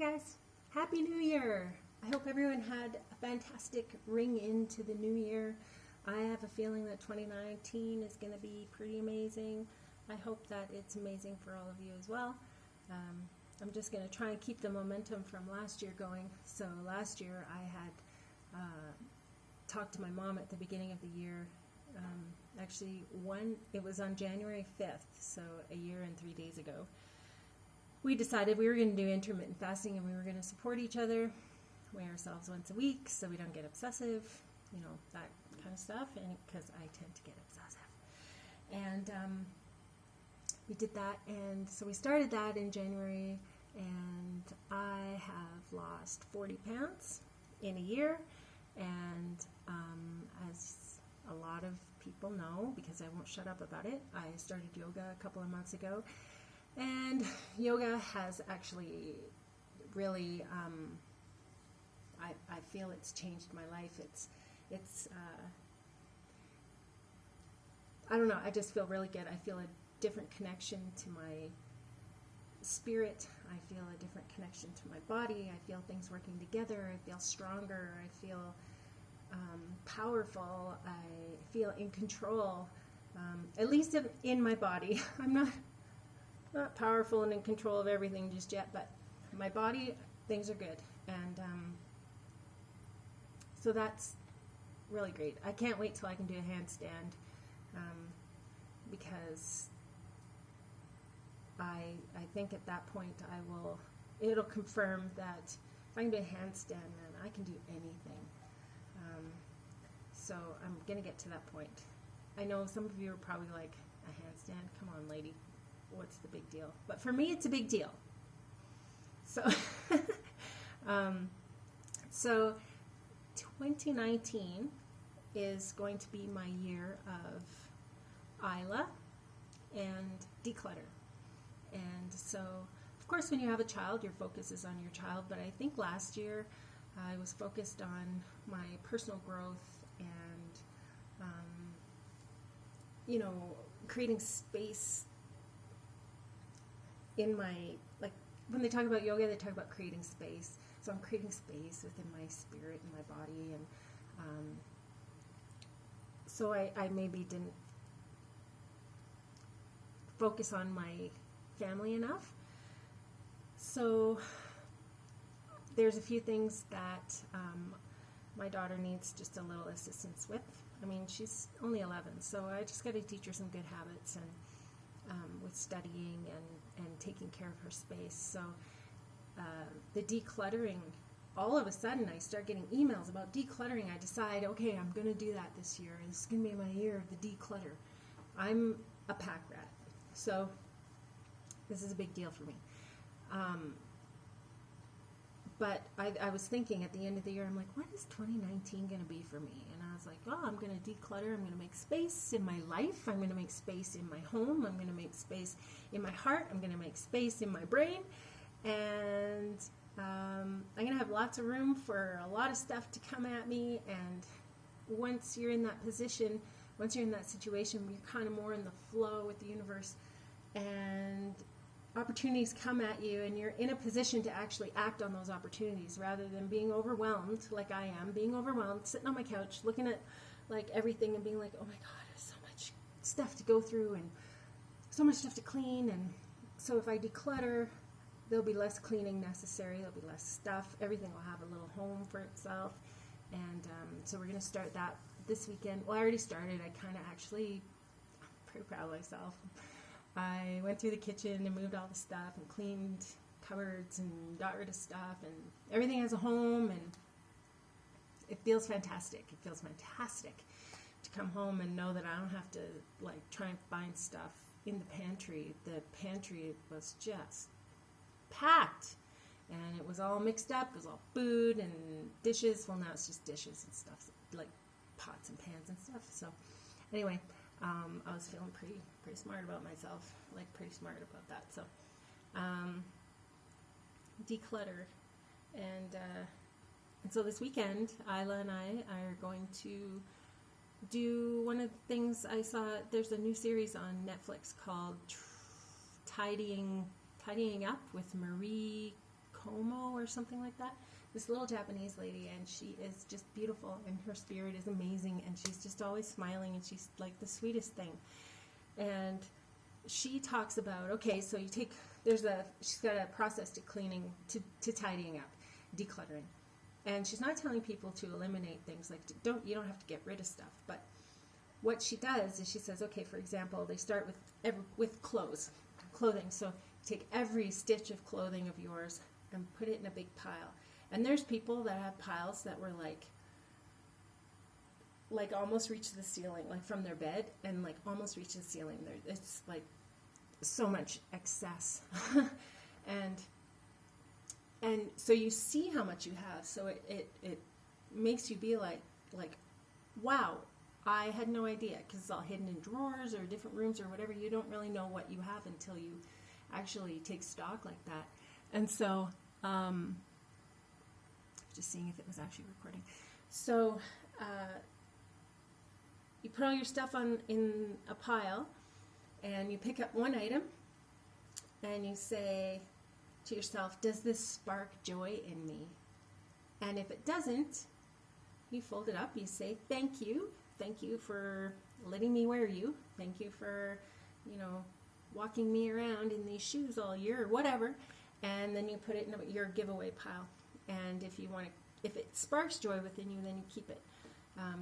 guys, Happy New Year! I hope everyone had a fantastic ring into the new year. I have a feeling that 2019 is going to be pretty amazing. I hope that it's amazing for all of you as well. I'm just going to try and keep the momentum from last year going. So last year I had talked to my mom at the beginning of the year. It was on January 5th, so a year and 3 days ago. We decided we were going to do intermittent fasting and we were going to support each other, weigh ourselves once a week so we don't get obsessive, that kind of stuff, and because I tend to get obsessive. And we did that, and so we started that in January, and I have lost 40 pounds in a year, and as a lot of people know, because I won't shut up about it, I started yoga a couple of months ago. And yoga has actually really, I feel it's changed my life. It's I don't know, I just feel really good. I feel a different connection to my spirit. I feel a different connection to my body. I feel things working together. I feel stronger. I feel powerful. I feel in control, at least in my body. I'm not powerful and in control of everything just yet, but my body, things are good, and so that's really great. I can't wait till I can do a handstand, because I think at that point it'll confirm that if I can do a handstand, then I can do anything. So I'm gonna get to that point. I know some of you are probably like, a handstand? Come on, lady. What's the big deal? But for me, it's a big deal. So, so 2019 is going to be my year of Isla and declutter. And so, of course, when you have a child, your focus is on your child. But I think last year I was focused on my personal growth and, creating space in my, like, when they talk about yoga, they talk about creating space. So I'm creating space within my spirit and my body, and so I maybe didn't focus on my family enough. So there's a few things that my daughter needs just a little assistance with. I mean, she's only 11, so I just got to teach her some good habits and with studying and taking care of her space. So the decluttering, all of a sudden I start getting emails about decluttering. I decide, okay, I'm going to do that this year. This is going to be my year of the declutter. I'm a pack rat, so this is a big deal for me. But I was thinking at the end of the year, I'm like, what is 2019 going to be for me? And I was like, oh, I'm going to declutter. I'm going to make space in my life. I'm going to make space in my home. I'm going to make space in my heart. I'm going to make space in my brain. And I'm going to have lots of room for a lot of stuff to come at me. And once you're in that position, once you're in that situation, you're kind of more in the flow with the universe. And opportunities come at you, and you're in a position to actually act on those opportunities rather than being overwhelmed like I am, being overwhelmed, sitting on my couch, looking at like everything and being like, oh my God, there's so much stuff to go through and so much stuff to clean. And so if I declutter, there'll be less cleaning necessary, there'll be less stuff, everything will have a little home for itself. And so we're going to start that this weekend. Well, I already started. I'm pretty proud of myself. I went through the kitchen and moved all the stuff and cleaned cupboards and got rid of stuff, and everything has a home, and it feels fantastic. It feels fantastic to come home and know that I don't have to like try and find stuff in the pantry. The pantry was just packed, and it was all mixed up. It was all food and dishes. Well, now it's just dishes and stuff, like pots and pans and stuff. So anyway, I was feeling pretty smart about myself, like pretty smart about that. So, declutter, and so this weekend, Isla and I are going to do one of the things I saw. There's a new series on Netflix called Tidying Up with Marie Como or something like that. This little Japanese lady, and she is just beautiful, and her spirit is amazing, and she's just always smiling, and she's like the sweetest thing. And she talks about, okay, so she's got a process to cleaning, to tidying up, decluttering. And she's not telling people to eliminate things, like you don't have to get rid of stuff, but what she does is she says, okay, for example, they start with clothing. So you take every stitch of clothing of yours and put it in a big pile. And there's people that have piles that were like almost reach the ceiling, like from their bed, and like almost reach the ceiling. It's like so much excess. and so you see how much you have. So it makes you be like, wow, I had no idea, because it's all hidden in drawers or different rooms or whatever. You don't really know what you have until you actually take stock like that. And so, just seeing if it was actually recording. So, you put all your stuff in a pile, and you pick up one item, and you say to yourself, does this spark joy in me? And if it doesn't, you fold it up, you say, thank you for letting me wear you, thank you for, walking me around in these shoes all year, or whatever, and then you put it in your giveaway pile. And if it sparks joy within you, then you keep it.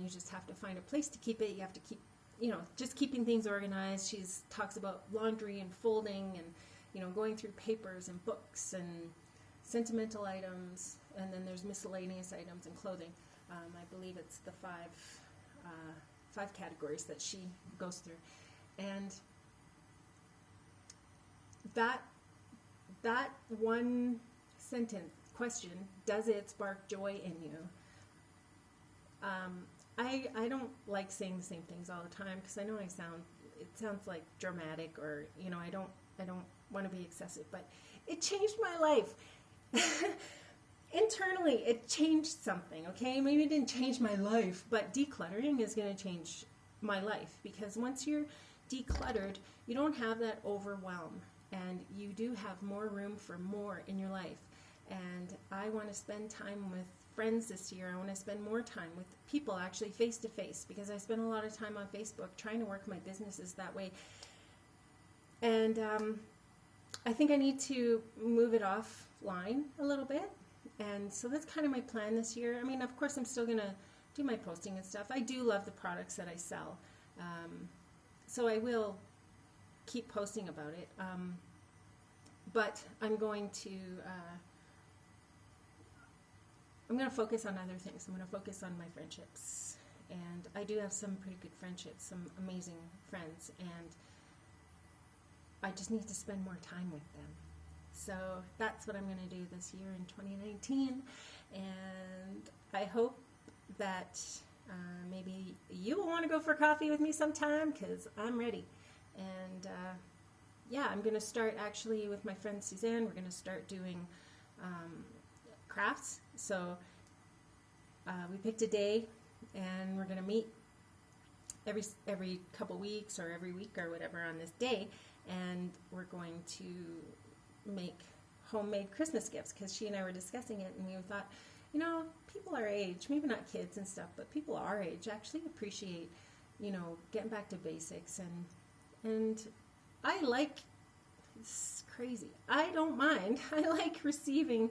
You just have to find a place to keep it. You have to keep, just keeping things organized. She talks about laundry and folding and, going through papers and books and sentimental items. And then there's miscellaneous items and clothing. I believe it's the five categories that she goes through. And that one sentence question, does it spark joy in you? I don't like saying the same things all the time, because I know it sounds like dramatic, or I don't want to be excessive, but it changed my life. Internally, it changed something. Okay, maybe it didn't change my life, but decluttering is going to change my life, because once you're decluttered, you don't have that overwhelm, and you do have more room for more in your life. And I want to spend time with friends this year. I want to spend more time with people, actually face to face, because I spend a lot of time on Facebook trying to work my businesses that way. And I think I need to move it offline a little bit. And so that's kind of my plan this year. I mean, of course, I'm still going to do my posting and stuff. I do love the products that I sell. So I will keep posting about it. But I'm going to focus on other things. I'm going to focus on my friendships. And I do have some pretty good friendships, some amazing friends. And I just need to spend more time with them. So that's what I'm going to do this year in 2019. And I hope that maybe you will want to go for coffee with me sometime, because I'm ready. And I'm going to start actually with my friend Suzanne. We're going to start doing crafts. So we picked a day, and we're going to meet every couple weeks or every week or whatever on this day, and we're going to make homemade Christmas gifts, because she and I were discussing it, and we thought, people our age, maybe not kids and stuff, but people our age actually appreciate, getting back to basics. And I like, it's crazy, I don't mind, I like receiving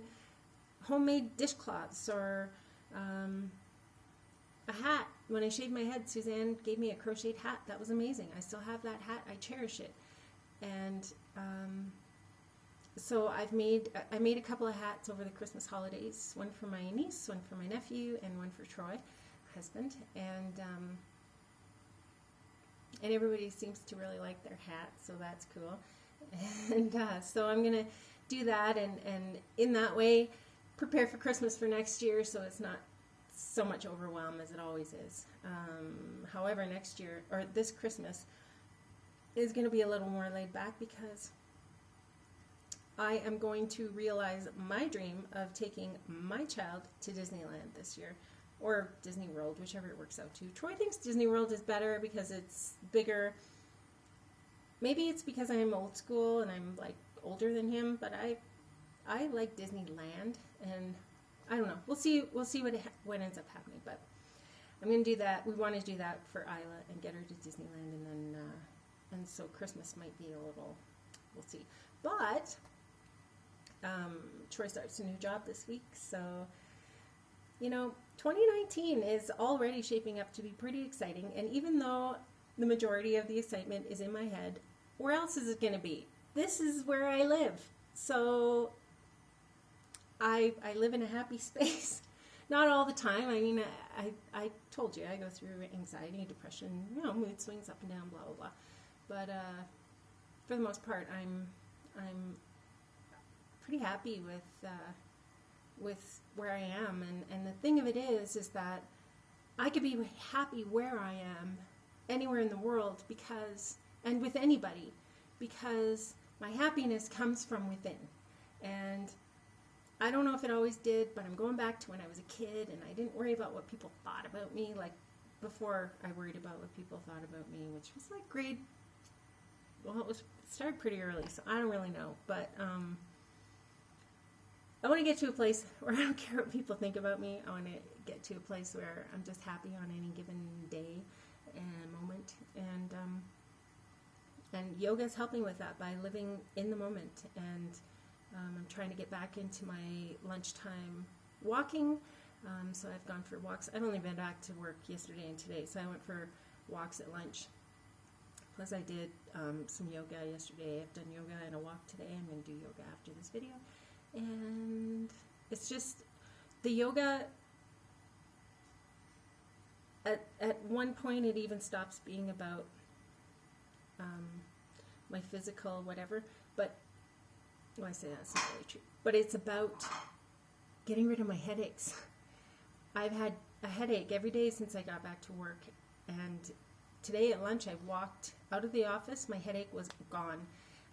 homemade dishcloths, or a hat. When I shaved my head, Suzanne gave me a crocheted hat. That was amazing. I still have that hat. I cherish it. And so I made a couple of hats over the Christmas holidays. One for my niece, one for my nephew, and one for Troy, husband. And everybody seems to really like their hats, so that's cool. And so I'm going to do that, and in that way prepare for Christmas for next year, so it's not so much overwhelm as it always is. However, next year, or this Christmas, is going to be a little more laid back, because I am going to realize my dream of taking my child to Disneyland this year, or Disney World, whichever it works out to. Troy thinks Disney World is better because it's bigger. Maybe it's because I'm old school and I'm like older than him, but I like Disneyland, and I don't know. We'll see what ends up happening, but I'm going to do that. We want to do that for Isla and get her to Disneyland, and then and so Christmas might be a little, we'll see. But Troy starts a new job this week, so 2019 is already shaping up to be pretty exciting. And even though the majority of the excitement is in my head, where else is it going to be? This is where I live, so I live in a happy space. Not all the time. I mean, I told you I go through anxiety, depression, mood swings up and down, blah blah blah. But for the most part, I'm pretty happy with where I am. And the thing of it is that I could be happy where I am, anywhere in the world, and with anybody, because my happiness comes from within. And I don't know if it always did, but I'm going back to when I was a kid and I didn't worry about what people thought about me. Like before I worried about what people thought about me, which was like it started pretty early, so I don't really know. But I want to get to a place where I don't care what people think about me. I want to get to a place where I'm just happy on any given day and moment. And yoga is helping with that by living in the moment. And I'm trying to get back into my lunchtime walking. So I've gone for walks. I've only been back to work yesterday and today, so I went for walks at lunch. Plus I did some yoga yesterday. I've done yoga and a walk today. I'm going to do yoga after this video. And it's just the yoga, at one point it even stops being about my physical whatever, but I say that's not really true, but it's about getting rid of my headaches. I've had a headache every day since I got back to work, and today at lunch I walked out of the office, my headache was gone.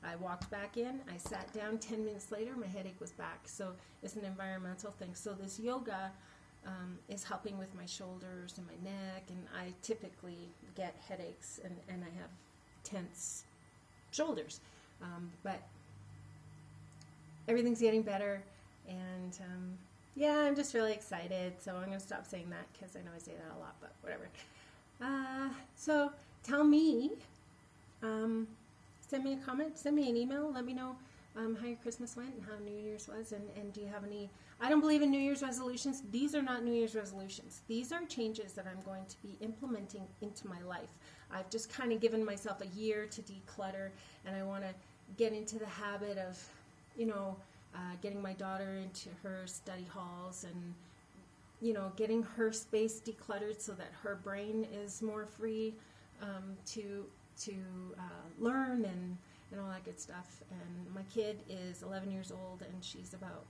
I walked back in, I sat down, 10 minutes later my headache was back. So it's an environmental thing. So this yoga is helping with my shoulders and my neck, and I typically get headaches and I have tense shoulders, but everything's getting better, and I'm just really excited. So I'm going to stop saying that because I know I say that a lot, but whatever. So tell me, send me a comment, send me an email, let me know how your Christmas went and how New Year's was, and do you have any, I don't believe in New Year's resolutions. These are not New Year's resolutions. These are changes that I'm going to be implementing into my life. I've just kind of given myself a year to declutter, and I want to get into the habit of, getting my daughter into her study halls and, getting her space decluttered so that her brain is more free to learn and all that good stuff. And my kid is 11 years old, and she's about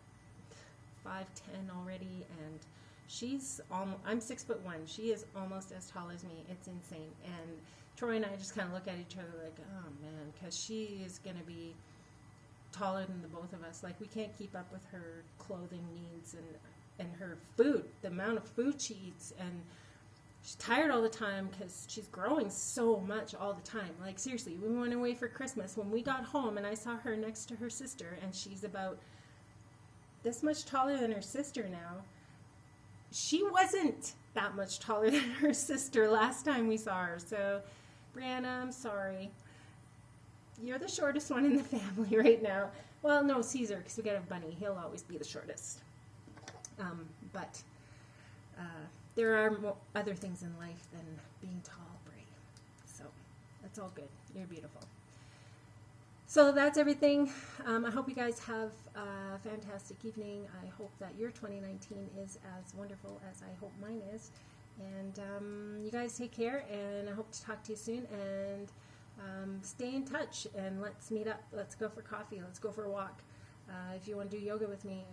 5'10" already, and she's I'm 6'1". She is almost as tall as me. It's insane. And Troy and I just kind of look at each other like, oh man, because she is going to be taller than the both of us. Like, we can't keep up with her clothing needs and her food, the amount of food she eats, and she's tired all the time because she's growing so much all the time. Like, seriously, we went away for Christmas. When we got home and I saw her next to her sister, and she's about this much taller than her sister now. She wasn't that much taller than her sister last time we saw her. So, Brianna, I'm sorry. You're the shortest one in the family right now. Well, no, Caesar, because we got a bunny. He'll always be the shortest. But there are other things in life than being tall, Brie. So that's all good. You're beautiful. So that's everything. I hope you guys have a fantastic evening. I hope that your 2019 is as wonderful as I hope mine is. And you guys take care, and I hope to talk to you soon. And stay in touch, and let's meet up. Let's go for coffee. Let's go for a walk. If you want to do yoga with me,